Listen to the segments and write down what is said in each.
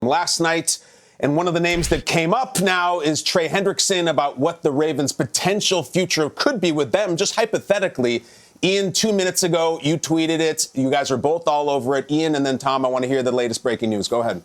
last night. And one of the names that came up now is Trey Hendrickson about what the Ravens' potential future could be with them, just hypothetically. Ian, 2 minutes ago, you tweeted it. You guys are both all over it. Ian and then Tom, I want to hear the latest breaking news. Go ahead.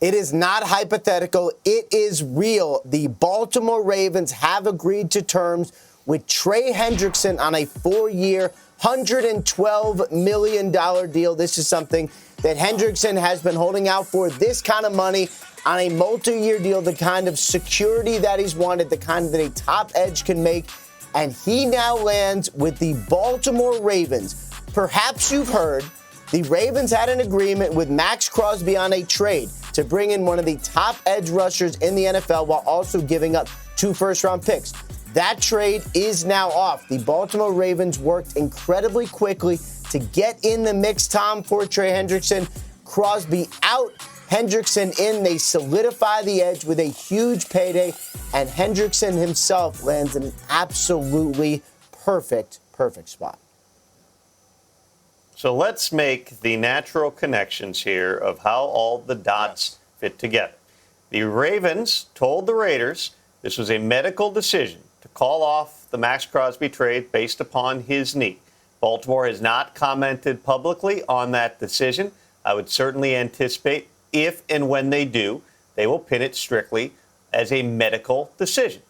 It is not hypothetical. It is real. The Baltimore Ravens have agreed to terms with Trey Hendrickson on a 4-year, $112 million deal. This is something that Hendrickson has been holding out for, this kind of money on a multi-year deal, the kind of security that he's wanted, the kind that a top edge can make. And he now lands with the Baltimore Ravens. Perhaps you've heard the Ravens had an agreement with Max Crosby on a trade to bring in one of the top edge rushers in the NFL while also giving up 2 first-round picks. That trade is now off. The Baltimore Ravens worked incredibly quickly to get in the mix, Tom, for Trey Hendrickson. Crosby out, Hendrickson in. They solidify the edge with a huge payday, and Hendrickson himself lands in an absolutely perfect spot. So let's make the natural connections here of how all the dots fit together. The Ravens told the Raiders this was a medical decision to call off the Max Crosby trade based upon his knee. Baltimore has not commented publicly on that decision. I would certainly anticipate if and when they do, they will pin it strictly as a medical decision.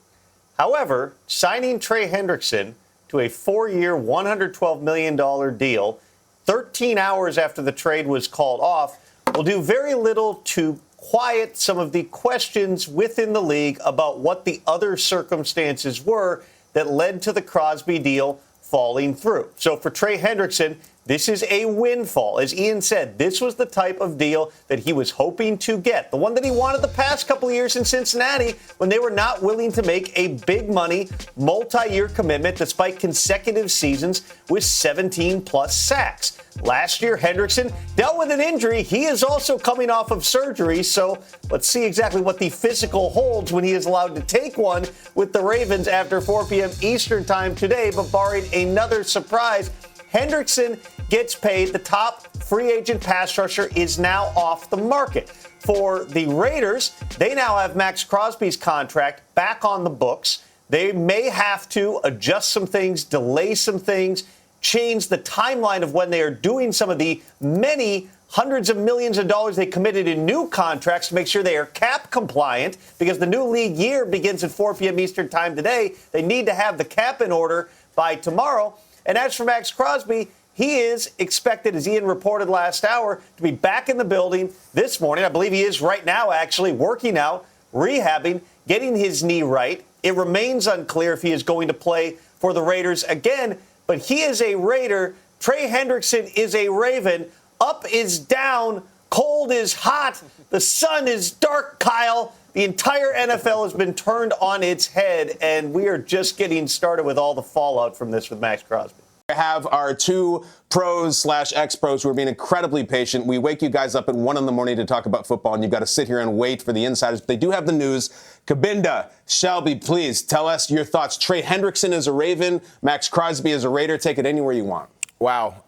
However, signing Trey Hendrickson to a 4-year, $112 million deal 13 hours after the trade was called off will do very little to quiet some of the questions within the league about what the other circumstances were that led to the Crosby deal falling through. So for Trey Hendrickson, this is a windfall. As Ian said, this was the type of deal that he was hoping to get. The one that he wanted the past couple of years in Cincinnati when they were not willing to make a big money, multi-year commitment despite consecutive seasons with 17-plus sacks. Last year, Hendrickson dealt with an injury. He is also coming off of surgery, so let's see exactly what the physical holds when he is allowed to take one with the Ravens after 4 p.m. Eastern time today. But barring another surprise, Hendrickson gets paid. The top free agent pass rusher is now off the market. For the Raiders, they now have Max Crosby's contract back on the books. They may have to adjust some things, delay some things, change the timeline of when they are doing some of the many hundreds of millions of dollars they committed in new contracts to make sure they are cap compliant, because the new league year begins at 4 p.m. Eastern time today. They need to have the cap in order by tomorrow. And as for Max Crosby, he is expected, as Ian reported last hour, to be back in the building this morning. I believe he is right now actually working out, rehabbing, getting his knee right. It remains unclear if he is going to play for the Raiders again, but he is a Raider. Trey Hendrickson is a Raven. Up is down. Cold is hot. The sun is dark, Kyle. The entire NFL has been turned on its head, and we are just getting started with all the fallout from this with Max Crosby. We have our 2 pros/ex-pros who are being incredibly patient. We wake you guys up at 1 a.m. to talk about football, and you've got to sit here and wait for the insiders. But they do have the news. Kabinda, Shelby, please tell us your thoughts. Trey Hendrickson is a Raven. Max Crosby is a Raider. Take it anywhere you want. Wow.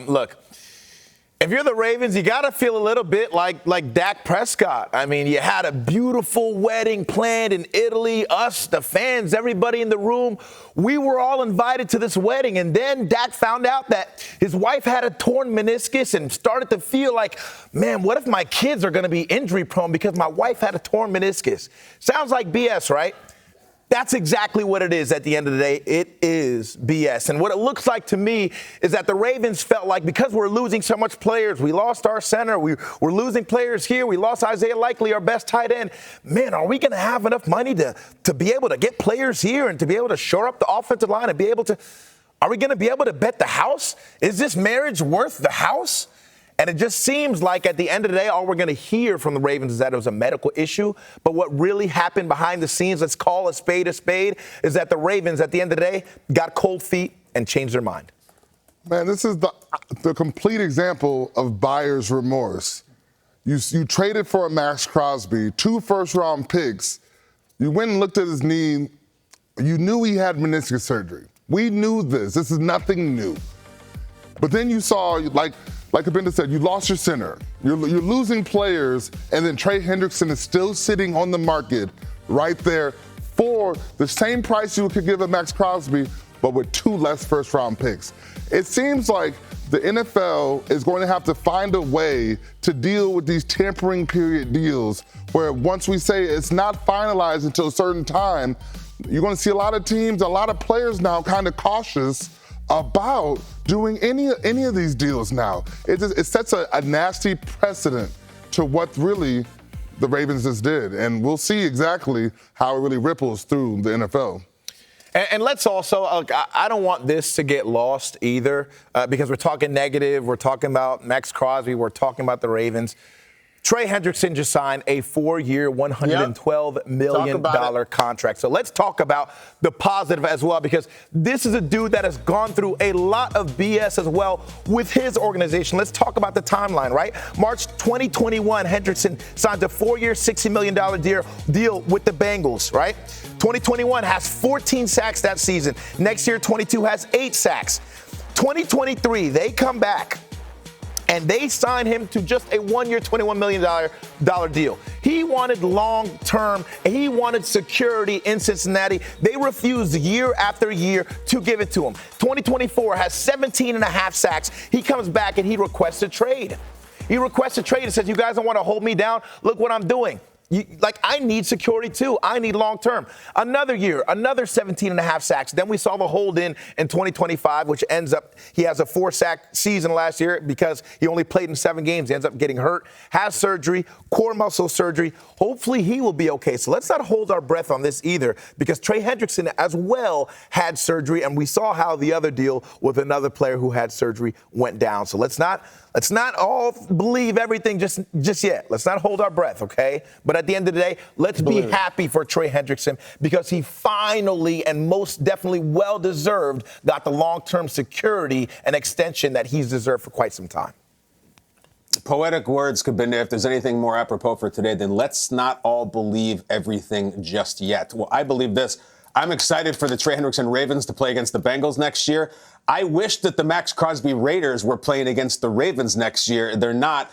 Look. If you're the Ravens, you got to feel a little bit like Dak Prescott. I mean, you had a beautiful wedding planned in Italy. Us, the fans, everybody in the room, we were all invited to this wedding. And then Dak found out that his wife had a torn meniscus and started to feel like, man, what if my kids are going to be injury prone because my wife had a torn meniscus? Sounds like BS, right? That's exactly what it is at the end of the day. It is BS. And what it looks like to me is that the Ravens felt like because we're losing so much players, we lost our center, we're losing players here, we lost Isaiah Likely, our best tight end. Man, are we going to have enough money to be able to get players here and to be able to shore up the offensive line and be able to – are we going to be able to bet the house? Is this marriage worth the house? And it just seems like at the end of the day, all we're going to hear from the Ravens is that it was a medical issue. But what really happened behind the scenes, let's call a spade, is that the Ravens at the end of the day got cold feet and changed their mind. Man, this is the complete example of buyer's remorse. You traded for a Max Crosby, 2 first-round picks. You went and looked at his knee. You knew he had meniscus surgery. We knew this. This is nothing new. But then you saw, like like Kabinda said, you lost your center. You're losing players, and then Trey Hendrickson is still sitting on the market right there for the same price you could give a Max Crosby, but with 2 less first-round picks. It seems like the NFL is going to have to find a way to deal with these tampering period deals where once we say it's not finalized until a certain time, you're going to see a lot of teams, a lot of players now kind of cautious about doing any of these deals now. It sets a nasty precedent to what really the Ravens just did. And we'll see exactly how it really ripples through the NFL. And let's also, I don't want this to get lost either because we're talking negative. We're talking about Max Crosby. We're talking about the Ravens. Trey Hendrickson just signed a 4-year, $112 million contract. So let's talk about the positive as well, because this is a dude that has gone through a lot of BS as well with his organization. Let's talk about the timeline, right? March 2021, Hendrickson signed a 4-year, $60 million deal with the Bengals, right? 2021 has 14 sacks that season. Next year, 22 has 8 sacks. 2023, they come back and they signed him to just a 1-year, $21 million deal. He wanted long-term, and he wanted security in Cincinnati. They refused year after year to give it to him. 2024 has 17 and a half sacks. He comes back and he requests a trade. He requests a trade and says, you guys don't want to hold me down? Look what I'm doing. I need security too. I need long-term. Another year, another 17 and a half sacks. Then we saw the hold in 2025, which ends up, he has a 4-sack season last year because he only played in 7 games. He ends up getting hurt, has surgery, core muscle surgery. Hopefully he will be okay. So let's not hold our breath on this either, because Trey Hendrickson as well had surgery, and we saw how the other deal with another player who had surgery went down. So let's not all believe everything just yet. Let's not hold our breath, okay? But at the end of the day, let's be happy for Trey Hendrickson because he finally and most definitely well-deserved got the long-term security and extension that he's deserved for quite some time. Poetic words, Kabinda. If there's anything more apropos for today, then let's not all believe everything just yet. Well, I believe this. I'm excited for the Trey Hendrickson Ravens to play against the Bengals next year. I wish that the Max Crosby Raiders were playing against the Ravens next year. They're not.